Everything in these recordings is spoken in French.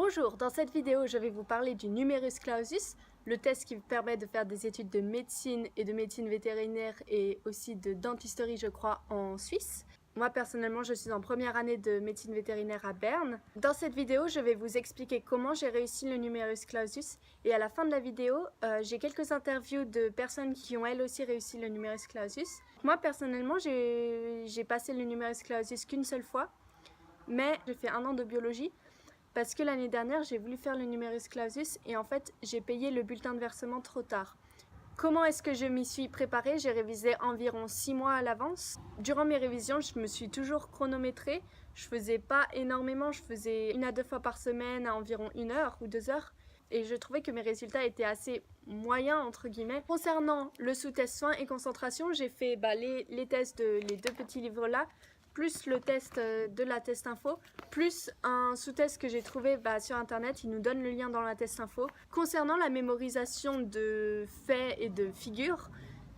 Bonjour, dans cette vidéo je vais vous parler du numerus clausus, le test qui vous permet de faire des études de médecine et de médecine vétérinaire et aussi de dentisterie je crois en Suisse. Moi personnellement je suis en première année de médecine vétérinaire à Berne. Dans cette vidéo je vais vous expliquer comment j'ai réussi le numerus clausus et à la fin de la vidéo j'ai quelques interviews de personnes qui ont elles aussi réussi le numerus clausus. Moi personnellement j'ai passé le numerus clausus qu'une seule fois, mais j'ai fait 1 an de biologie. Parce que l'année dernière, j'ai voulu faire le numerus clausus et en fait, j'ai payé le bulletin de versement trop tard. Comment est-ce que je m'y suis préparée? J'ai révisé environ 6 mois à l'avance. Durant mes révisions, je me suis toujours chronométrée. Je faisais pas énormément, je faisais 1 à 2 fois par semaine à environ 1 heure ou 2 heures. Et je trouvais que mes résultats étaient assez moyens, entre guillemets. Concernant le sous-test soins et concentration, j'ai fait les tests de les 2 petits livres-là, plus le test de la test info, plus un sous-test que j'ai trouvé sur internet, il nous donne le lien dans la test info. Concernant la mémorisation de faits et de figures,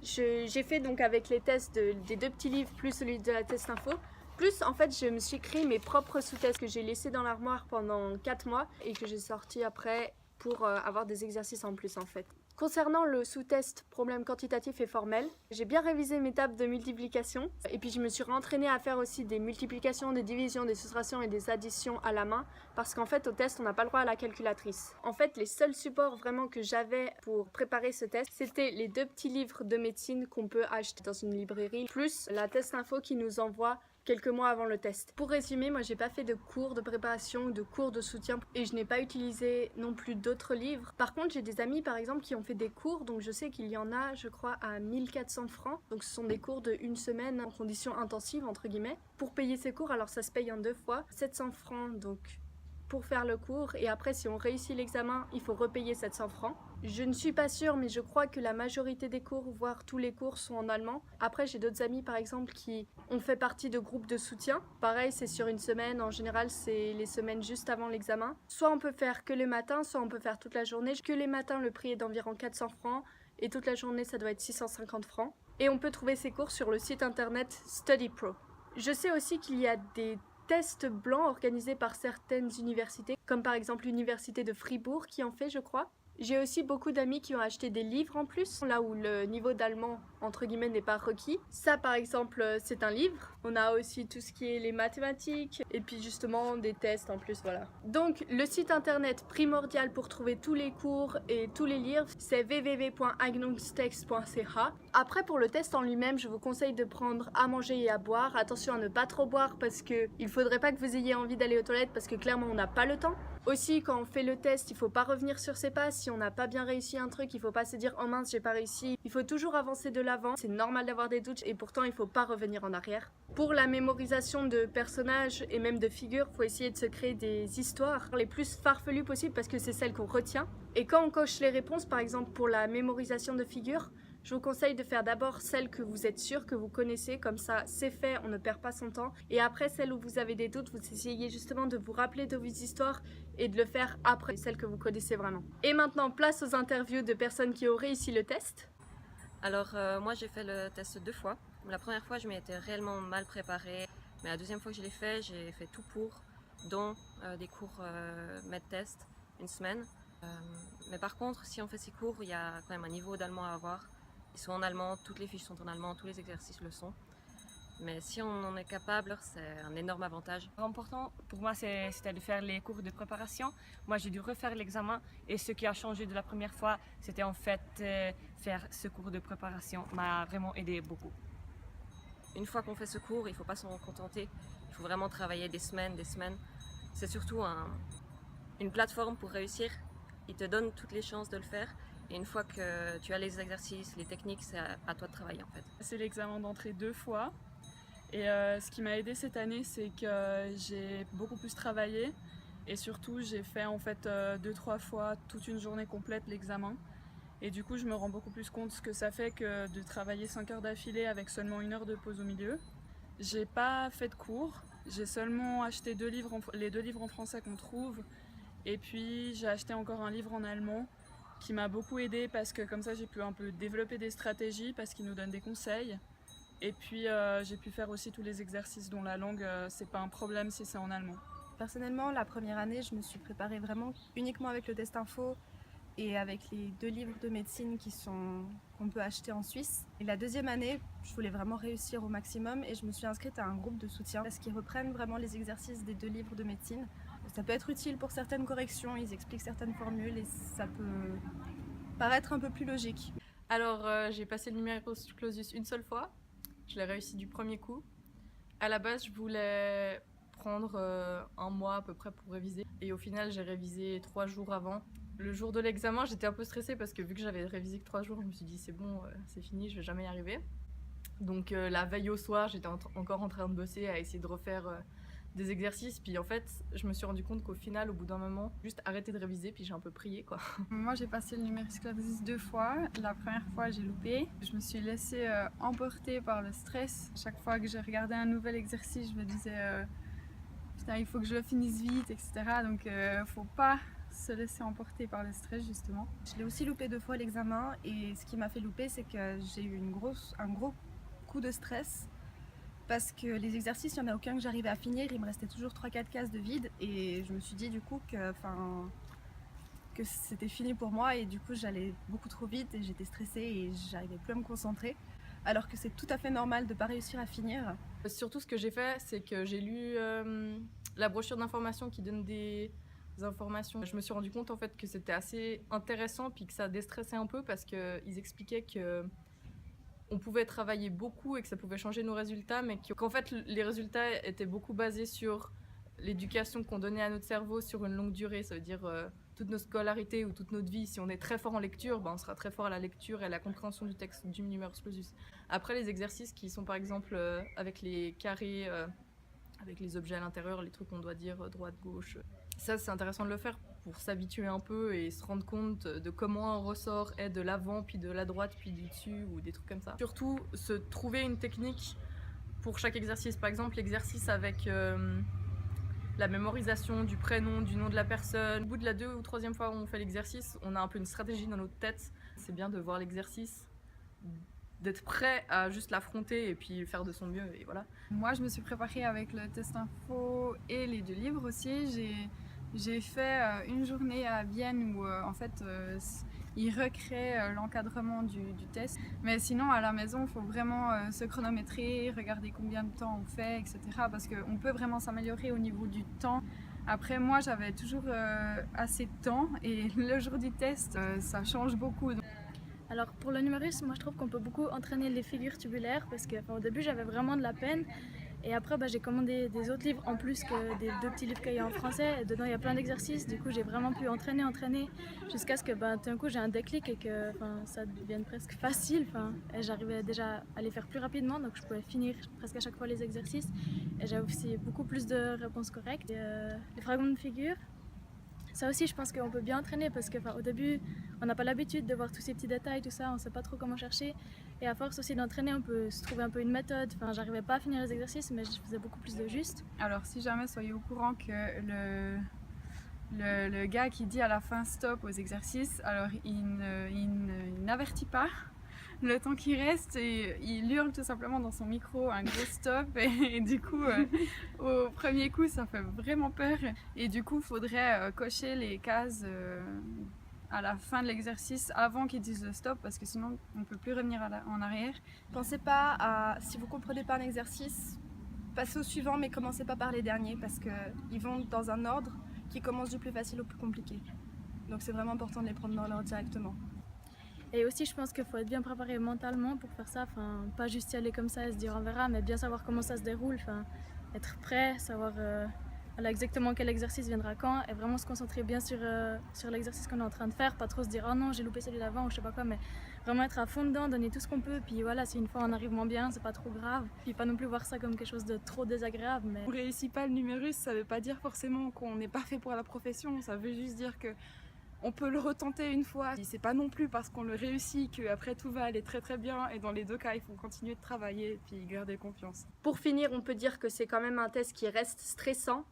j'ai fait donc avec les tests des 2 petits livres plus celui de la test info. Plus en fait je me suis créé mes propres sous-tests que j'ai laissés dans l'armoire pendant 4 mois et que j'ai sortis après pour avoir des exercices en plus en fait. Concernant le sous-test problème quantitatif et formel, j'ai bien révisé mes tables de multiplication et puis je me suis rentraînée à faire aussi des multiplications, des divisions, des soustractions et des additions à la main parce qu'en fait au test on n'a pas le droit à la calculatrice. En fait les seuls supports vraiment que j'avais pour préparer ce test c'était les 2 petits livres de médecine qu'on peut acheter dans une librairie plus la test info qui nous envoie quelques mois avant le test. Pour résumer, moi j'ai pas fait de cours de préparation ou de cours de soutien et je n'ai pas utilisé non plus d'autres livres. Par contre, j'ai des amis par exemple qui ont fait des cours, donc je sais qu'il y en a, je crois, à 1400 francs. Donc ce sont des cours de 1 semaine en conditions intensives, entre guillemets. Pour payer ces cours, alors ça se paye en 2 fois, 700 francs donc pour faire le cours et après si on réussit l'examen, il faut repayer 700 francs. Je ne suis pas sûre mais je crois que la majorité des cours, voire tous les cours sont en allemand. Après j'ai d'autres amis par exemple qui ont fait partie de groupes de soutien. Pareil c'est sur 1 semaine, en général c'est les semaines juste avant l'examen. Soit on peut faire que les matins, soit on peut faire toute la journée. Que les matins le prix est d'environ 400 francs et toute la journée ça doit être 650 francs. Et on peut trouver ces cours sur le site internet StudyPro. Je sais aussi qu'il y a des tests blancs organisés par certaines universités, comme par exemple l'université de Fribourg qui en fait je crois. J'ai aussi beaucoup d'amis qui ont acheté des livres en plus, là où le niveau d'allemand entre guillemets n'est pas requis. Ça par exemple c'est un livre. On a aussi tout ce qui est les mathématiques et puis justement des tests en plus, voilà. Donc le site internet primordial pour trouver tous les cours et tous les livres c'est www.agnungstext.ch. Après pour le test en lui-même je vous conseille de prendre à manger et à boire. Attention à ne pas trop boire parce que il faudrait pas que vous ayez envie d'aller aux toilettes parce que clairement on n'a pas le temps. Aussi, quand on fait le test, il faut pas revenir sur ses pas. Si on n'a pas bien réussi un truc, il faut pas se dire « Oh mince, j'ai pas réussi ». Il faut toujours avancer de l'avant. C'est normal d'avoir des doutes et pourtant, il faut pas revenir en arrière. Pour la mémorisation de personnages et même de figures, il faut essayer de se créer des histoires les plus farfelues possibles parce que c'est celles qu'on retient. Et quand on coche les réponses, par exemple pour la mémorisation de figures, je vous conseille de faire d'abord celle que vous êtes sûr que vous connaissez, comme ça c'est fait, on ne perd pas son temps. Et après celle où vous avez des doutes, vous essayez justement de vous rappeler de vos histoires et de le faire après celle que vous connaissez vraiment. Et maintenant, place aux interviews de personnes qui ont réussi le test. Alors moi j'ai fait le test 2 fois. La première fois je m'étais réellement mal préparée, mais la deuxième fois que je l'ai fait, j'ai fait tout pour, dont des cours med-test, 1 semaine. Mais par contre, si on fait ces cours, il y a quand même un niveau d'allemand à avoir. Ils sont en allemand, toutes les fiches sont en allemand, tous les exercices le sont. Mais si on en est capable, c'est un énorme avantage. L'important pour moi c'était de faire les cours de préparation. Moi j'ai dû refaire l'examen et ce qui a changé de la première fois c'était en fait faire ce cours de préparation m'a vraiment aidé beaucoup. Une fois qu'on fait ce cours, il ne faut pas s'en contenter, il faut vraiment travailler des semaines, des semaines. C'est surtout une plateforme pour réussir, il te donne toutes les chances de le faire. Et une fois que tu as les exercices, les techniques, c'est à toi de travailler en fait. C'est l'examen d'entrée 2 fois. Et ce qui m'a aidé cette année, c'est que j'ai beaucoup plus travaillé et surtout j'ai fait en fait 2-3 fois toute une journée complète l'examen. Et du coup je me rends beaucoup plus compte ce que ça fait que de travailler 5 heures d'affilée avec seulement 1 heure de pause au milieu. J'ai pas fait de cours, j'ai seulement acheté les 2 livres en français qu'on trouve et puis j'ai acheté encore un livre en allemand qui m'a beaucoup aidé parce que comme ça j'ai pu un peu développer des stratégies parce qu'il nous donne des conseils. Et puis j'ai pu faire aussi tous les exercices dont la langue c'est pas un problème si c'est en allemand. Personnellement, la première année, je me suis préparée vraiment uniquement avec le test info et avec les 2 livres de médecine qu'on peut acheter en Suisse. Et la deuxième année, je voulais vraiment réussir au maximum et je me suis inscrite à un groupe de soutien parce qu'ils reprennent vraiment les exercices des 2 livres de médecine. Ça peut être utile pour certaines corrections, ils expliquent certaines formules et ça peut paraître un peu plus logique. Alors, j'ai passé le numerus clausus une seule fois. Je l'ai réussi du premier coup. À la base, je voulais prendre un mois à peu près pour réviser. Et au final, j'ai révisé 3 jours avant. Le jour de l'examen, j'étais un peu stressée parce que vu que j'avais révisé que 3 jours, je me suis dit c'est bon, c'est fini, je vais jamais y arriver. Donc la veille au soir, j'étais encore en train de bosser à essayer de refaire des exercices. Puis en fait, je me suis rendu compte qu'au final, au bout d'un moment, juste arrêté de réviser, puis j'ai un peu prié quoi. Moi j'ai passé le numerus clausus 2 fois. La première fois j'ai loupé. Je me suis laissée emporter par le stress. Chaque fois que je regardais un nouvel exercice, je me disais putain il faut que je le finisse vite, etc. Donc faut pas se laisser emporter par le stress justement. Je l'ai aussi loupé 2 fois l'examen et ce qui m'a fait louper, c'est que j'ai eu un gros coup de stress parce que les exercices, il n'y en a aucun que j'arrivais à finir, il me restait toujours 3-4 cases de vide et je me suis dit du coup que c'était fini pour moi et du coup j'allais beaucoup trop vite et j'étais stressée et j'arrivais plus à me concentrer alors que c'est tout à fait normal de ne pas réussir à finir. Surtout ce que j'ai fait, c'est que j'ai lu la brochure d'information qui donne des informations. Je me suis rendu compte en fait que c'était assez intéressant puis que ça déstressait un peu parce qu'ils expliquaient que on pouvait travailler beaucoup et que ça pouvait changer nos résultats, mais qu'en fait les résultats étaient beaucoup basés sur l'éducation qu'on donnait à notre cerveau sur une longue durée. Ça veut dire toute notre scolarité ou toute notre vie. Si on est très fort en lecture, on sera très fort à la lecture et à la compréhension du texte du numerus clausus. Après les exercices qui sont par exemple avec les carrés, avec les objets à l'intérieur, les trucs qu'on doit dire droite, gauche. Ça, c'est intéressant de le faire pour s'habituer un peu et se rendre compte de comment un ressort est de l'avant, puis de la droite, puis du dessus, ou des trucs comme ça. Surtout, se trouver une technique pour chaque exercice. Par exemple, l'exercice avec la mémorisation du prénom, du nom de la personne. Au bout de la 2e ou 3e fois où on fait l'exercice, on a un peu une stratégie dans notre tête. C'est bien de voir l'exercice, d'être prêt à juste l'affronter et puis faire de son mieux, et voilà. Moi je me suis préparée avec le test info et les 2 livres aussi. J'ai fait une journée à Vienne où en fait ils recréent l'encadrement du test. Mais sinon à la maison il faut vraiment se chronométrer, regarder combien de temps on fait, etc. Parce qu'on peut vraiment s'améliorer au niveau du temps. Après moi j'avais toujours assez de temps et le jour du test ça change beaucoup. Alors pour le numerus, moi je trouve qu'on peut beaucoup entraîner les figures tubulaires parce qu'au début j'avais vraiment de la peine et après j'ai commandé des autres livres en plus que des 2 petits livres qu'il y a en français et dedans il y a plein d'exercices, du coup j'ai vraiment pu entraîner jusqu'à ce que tout d'un coup j'ai un déclic et que ça devienne presque facile et j'arrivais déjà à les faire plus rapidement donc je pouvais finir presque à chaque fois les exercices et j'avais aussi beaucoup plus de réponses correctes. Et, les fragments de figures, ça aussi je pense qu'on peut bien entraîner parce qu'au début on n'a pas l'habitude de voir tous ces petits détails, tout ça, on ne sait pas trop comment chercher et à force aussi d'entraîner on peut se trouver un peu une méthode. J'arrivais pas à finir les exercices mais je faisais beaucoup plus de juste. Alors si jamais soyez au courant que le gars qui dit à la fin stop aux exercices, alors il n'avertit pas le temps qui reste et il hurle tout simplement dans son micro un gros stop et du coup au premier coup ça fait vraiment peur et du coup il faudrait cocher les cases à la fin de l'exercice avant qu'ils disent le stop parce que sinon on ne peut plus revenir en arrière. Pensez pas à, si vous comprenez pas un exercice, passez au suivant mais commencez pas par les derniers parce qu'ils vont dans un ordre qui commence du plus facile au plus compliqué. Donc c'est vraiment important de les prendre dans l'ordre directement. Et aussi je pense qu'il faut être bien préparé mentalement pour faire ça, pas juste y aller comme ça et se dire on verra, mais bien savoir comment ça se déroule, être prêt, savoir exactement quel exercice viendra quand et vraiment se concentrer bien sur l'exercice qu'on est en train de faire, pas trop se dire oh non j'ai loupé celui d'avant ou je sais pas quoi, mais vraiment être à fond dedans, donner tout ce qu'on peut, puis voilà, si une fois on arrive moins bien c'est pas trop grave, puis pas non plus voir ça comme quelque chose de trop désagréable. Mais on réussit pas le numérus, ça veut pas dire forcément qu'on n'est pas fait pour la profession, ça veut juste dire que on peut le retenter une fois. C'est pas non plus parce qu'on le réussit qu'après tout va aller très très bien et dans les 2 cas il faut continuer de travailler et puis garder confiance. Pour finir, on peut dire que c'est quand même un test qui reste stressant.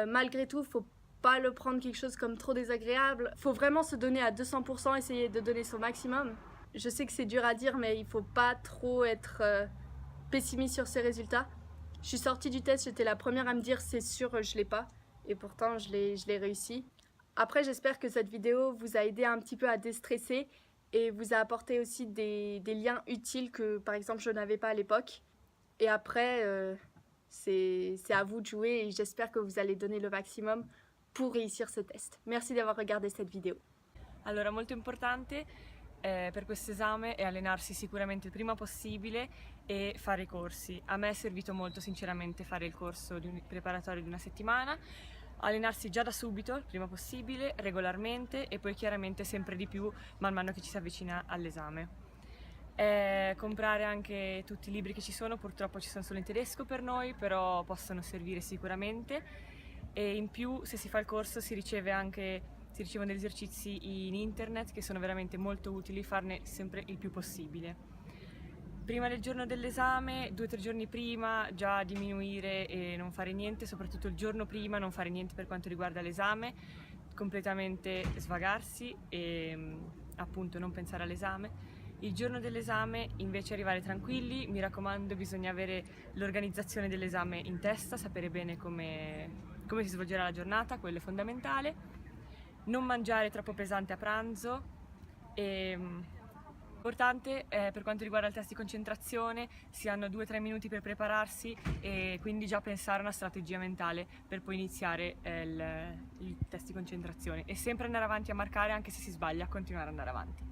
Malgré tout, faut pas le prendre quelque chose comme trop désagréable. Faut vraiment se donner à 200%, essayer de donner son maximum. Je sais que c'est dur à dire mais il faut pas trop être pessimiste sur ses résultats. Je suis sortie du test, j'étais la première à me dire c'est sûr je l'ai pas. et pourtant je l'ai réussi. Après, j'espère que cette vidéo vous a aidé un petit peu à déstresser et vous a apporté aussi des liens utiles que par exemple je n'avais pas à l'époque. Et après, c'est à vous de jouer et j'espère que vous allez donner le maximum pour réussir ce test. Merci d'avoir regardé cette vidéo. Allora, molto importante per questo esame è allenarsi sicuramente il prima possibile e fare i corsi. A me è servito molto sinceramente fare il corso preparatorio di una settimana, allenarsi già da subito, il prima possibile, regolarmente e poi chiaramente sempre di più man mano che ci si avvicina all'esame. Comprare anche tutti i libri che ci sono, purtroppo ci sono solo in tedesco per noi, però possono servire sicuramente, e in più se si fa il corso si ricevono degli esercizi in internet che sono veramente molto utili, farne sempre il più possibile. Prima del giorno dell'esame, 2 o 3 giorni prima, già diminuire e non fare niente, soprattutto il giorno prima non fare niente per quanto riguarda l'esame, completamente svagarsi e appunto non pensare all'esame. Il giorno dell'esame invece arrivare tranquilli, mi raccomando bisogna avere l'organizzazione dell'esame in testa, sapere bene come si svolgerà la giornata, quello è fondamentale. Non mangiare troppo pesante a pranzo e importante per quanto riguarda il test di concentrazione si hanno 2 o 3 minuti per prepararsi e quindi già pensare a una strategia mentale per poi iniziare il test di concentrazione e sempre andare avanti a marcare anche se si sbaglia, continuare ad andare avanti.